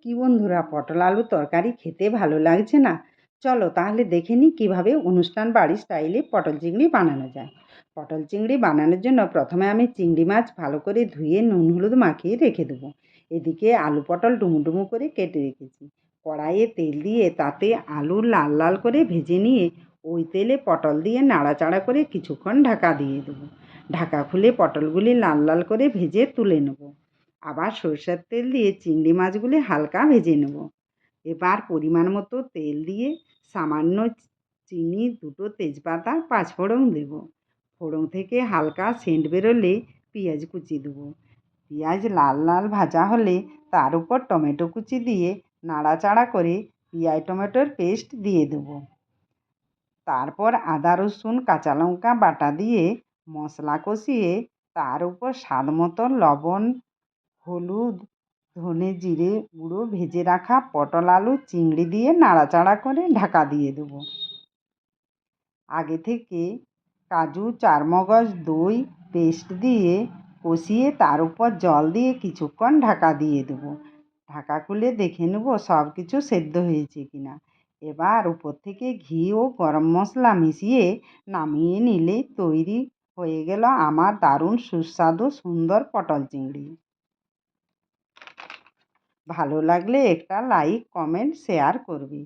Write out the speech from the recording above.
কি বন্ধুরা, পটল আলু তরকারি খেতে ভালো লাগছে না? চলো তাহলে দেখে নিই কীভাবে অনুষ্ঠান বাড়ির স্টাইলে পটল চিংড়ি বানানো যায়। পটল চিংড়ি বানানোর জন্য প্রথমে আমি চিংড়ি মাছ ভালো করে ধুয়ে নুন হলুদ মাখিয়ে রেখে দেবো। এদিকে আলু পটল ডুমু ডুমু করে কেটে রেখেছি। কড়াইয়ে তেল দিয়ে তাতে আলু লাল লাল করে ভেজে নিয়ে ওই তেলে পটল দিয়ে নাড়াচাড়া করে কিছুক্ষণ ঢাকা দিয়ে দেবো। ঢাকা খুলে পটলগুলি লাল লাল করে ভেজে তুলে নেবো। আবার সরষের তেল দিয়ে চিংড়ি মাছগুলি হালকা ভেজে নেব। এবার পরিমাণ মতো তেল দিয়ে সামান্য চিনি, দুটো তেজপাতা, পাঁচফোড়ন দেব। ফোড়ন থেকে হালকা সেন্ট বেরোলে পেঁয়াজ কুচি দেবো। পেঁয়াজ লাল লাল ভাজা হলে তার উপর টমেটো কুচি দিয়ে নাড়াচাড়া করে পেঁয়াজ টমেটোর পেস্ট দিয়ে দেবো। তারপর আদা রসুন কাঁচা লঙ্কা বাটা দিয়ে মশলা কষিয়ে তার উপর স্বাদ মতো লবণ, হলুদ, ধনে জিরে গুঁড়ো, ভেজে রাখা পটল আলু চিংড়ি দিয়ে নাড়াচাড়া করে ঢাকা দিয়ে দেবো। আগে থেকে কাজু, চারমগজ, দই পেস্ট দিয়ে কষিয়ে তার উপর জল দিয়ে কিছুক্ষণ ঢাকা দিয়ে দেবো। ঢাকা খুলে দেখে নেব সব কিছু সেদ্ধ হয়েছে কিনা। এবার উপর থেকে ঘি ও গরম মশলা মিশিয়ে নামিয়ে নিলে তৈরি হয়ে গেল আমার দারুণ সুস্বাদু সুন্দর পটল চিংড়ি। ভালো লাগলে একটা লাইক, কমেন্ট, শেয়ার করবি।